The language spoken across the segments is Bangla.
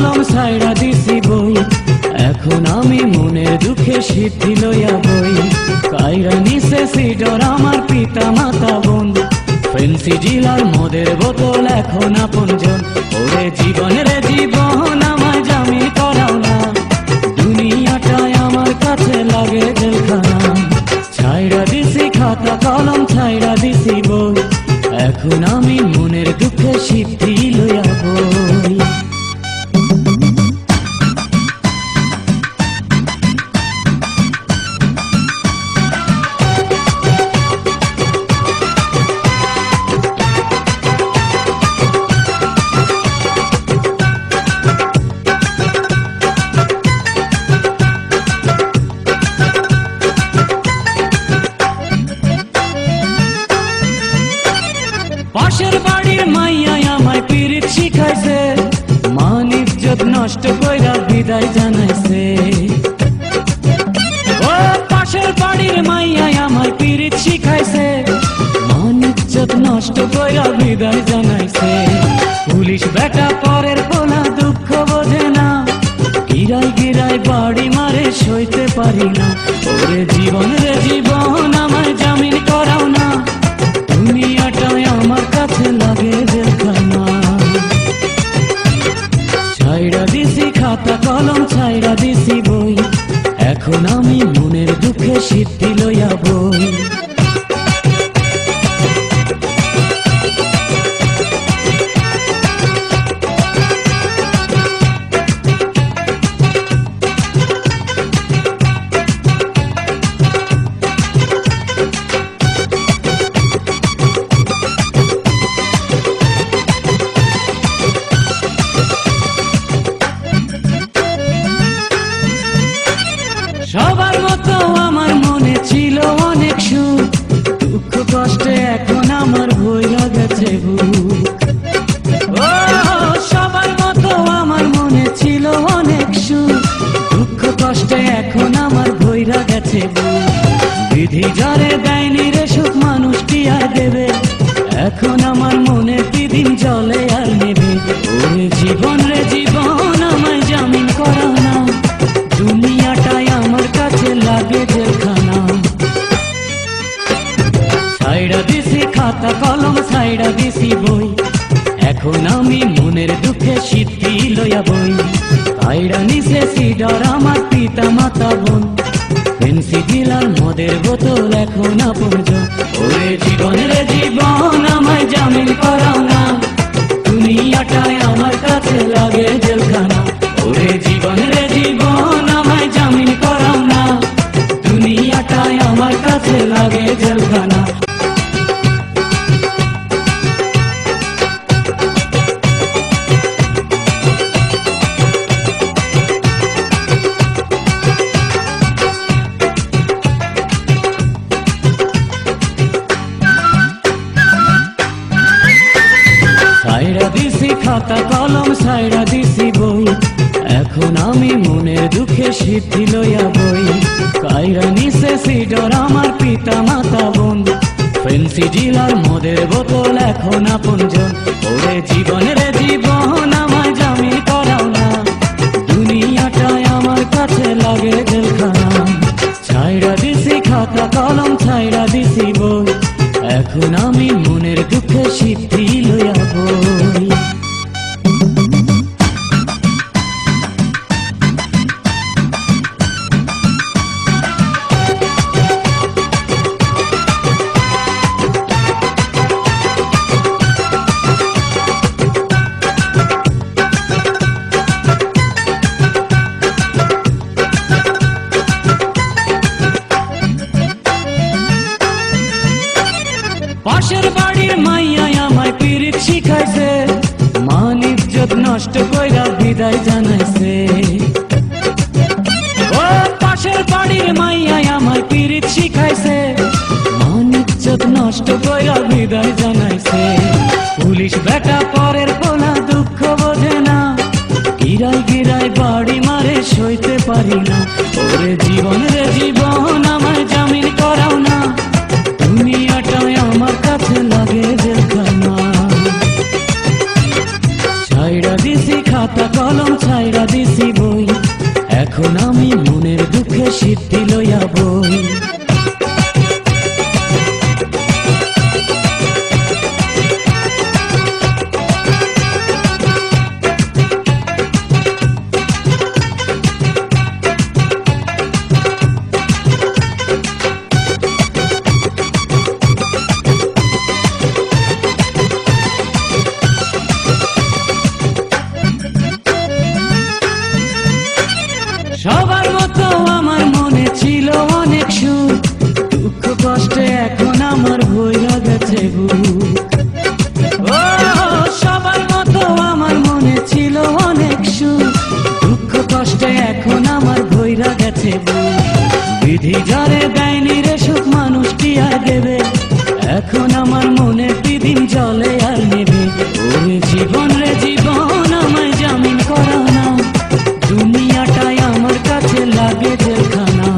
কলম ছাইড়া দিছি বই, এখন আমি মনের দুঃখে সিদ্ধি লইয়া বই। কাইরা নিছে সিডর আমার পিতা মাতা বোন, ফেন্সি জিলার মদের বোতল এখন আপনজন। ওরে জীবন রে জীবন আমায় জামিন করাও না, দুনিয়াটায় আমার কাছে লাগে জেলখানা। ছাইড়া দিছি খাতা কলম ছাইড়া দিছি বই, এখন আমি মনের দুঃখে সিদ্ধি লইয়া বই। পাশের বাড়ির মাইয়া আমায় পিরিত শিখাইছে, মান ইজ্জত নষ্ট কইরা বিদায় জানাইছে। ও পাশের বাড়ির মাইয়া আমায় পিরিত শিখাইছে, মান ইজ্জত নষ্ট কইরা বিদায় জানাইছে। পুলিশ বেটা পরের পোলা দুঃখ বোঝে না, গিরাই গিরাই বাড়ি মারে সইতে পারি না। ওরে জীবন রে জীবন আমায় জামিন করাও না, দুনিয়াটায় আমার কাছে লাগে জেলখানা। ছাইড়া দিছি খাতা কলম ছাইড়া দিছি বই, এখন আমি মনের দুঃখে সিদ্ধি লইয়া বই। সবার মতো আমার মনে ছিল অনেক সুখ, দুঃখ কষ্টে এখন আমার ভইরা গেছে বুক। ও সবার মতো আমার মনে ছিল অনেক সুখ, দুঃখ কষ্টে এখন আমার ভইরা গেছে বুক। বিধি যারে দেয়নি রে সুখ মানুষ কি আর দেবে, এখন আমার মনে দিন জলে আর নেবে। ওরে জীবন রে জীবন আমায় জামিন করাও না, দুনিয়াটায় আমার কাছে লাগে জেলখানা। ছাইড়া দিছি খাতা কলম ছাইড়া দিছি বই, এখন আমি মনের দুঃখে সিদ্ধি লইয়া বই। কাইড়া নিছে সিডর আমার পিতা মাতা বোন, ফেন্সি জিলার মদের বোতল এখন আপনজন। ওরে জীবন রে জীবন আমায় জামিন করাও না, দুনিয়াটায় আমার কাছে লাগে জেলখানা। ওরে জীবন রে জীবন আমায় জামিন করাও না, দুনিয়াটায় আমার কাছে লাগে জেলখানা। ছাইড়া দিছি খাতা কলম ছাইড়া দিছি বই, এখন আমি মনের দুঃখে সিদ্ধি লইয়া বই। কাইরা নিছে সিডর আমার পিতা মাতা বোন, ফেন্সি জিলার মদের বোতল এখন আপনজন। ওরে জীবন রে জীবন আমায় জামিন করাও না, দুনিয়াটায় আমার কাছে লাগে জেলখানা। ছাইড়া দিছি খাতা কলম ছাইড়া দিছি বই, এখন আমি মনের দুঃখে সিদ্ধি লইয়া বই। পাশের বাড়ির মাইয়া আমায় পিরিত শিখাইছে, মান ইজ্জত নষ্ট কইরা বিদায় জানাইছে। ও পাশের বাড়ির মাইয়া আমায় পিরিত শিখাইছে, মান ইজ্জত নষ্ট কইরা বিদায় জানাইছে। পুলিশ বেটা পরের পোলা দুঃখ বোঝে না, গিরাই গিরাই বাড়ি মারে সইতে পারি না। ওরে জীবন রে জীবন আমায় জামিন করাও না, দুনিয়াটায় আমার কাছে লাগে জেলখানা। ছাইড়া দিছি খাতা কলম ছাই ছাইড়া দিছি বই, এখন আমি মনের দুঃখে সিদ্ধি লইয়া বই। সবার মতো আমার মনে ছিল অনেক সুখ, দুঃখ কষ্টে এখন আমার ভইরা গেছে বুক। ও সবার মতো আমার মনে ছিল অনেক সুখ, দুঃখ কষ্টে এখন আমার ভইরা গেছে বুক। বিধি যারে দেয়নি রে সুখ মানুষটি আর দেবে, এখন আমার মনে বিদিন জলে আর নেবে। ওরে জীবন রে জীবন আমায় জামিন করাও না, দুনিয়াটাই আমার কাছে লাগে জেলখানা।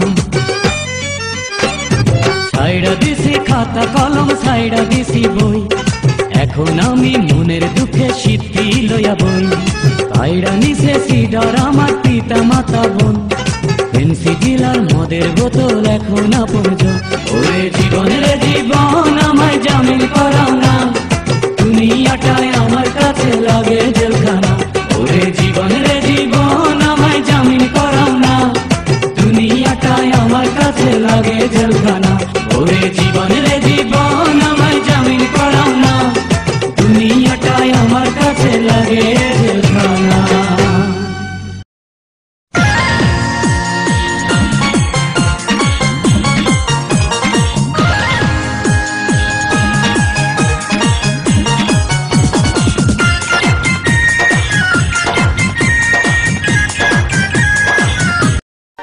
ছাইড়া দিছি খাতা কলম ছাইড়া দিছি বই, এখন আমি মনের দুঃখে সিদ্ধি লইয়া বই। ছাইড়া নিছে সিডার আমার পিতা মাতা বোন, ফেন্সি ডিলার মদের বোতল এখন আপনজন। ওরে জীবন রে জীবন আমায় জামিন করাও না, দুনিয়াটাই আমার কাছে লাগে জেলখানা। ওরে জীবন রে জীবন আমায় জামিন করাও না, দুনিয়াটাই আমার কাছে লাগে জেলখানা। ওরে জীবন রে জীবন আমায় জামিন করাও না, দুনিয়াটাই আমার কাছে লাগে জেলখানা।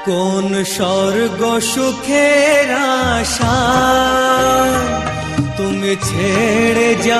কোন স্বর্গ সুখের আশা তুমি ছেড়ে যা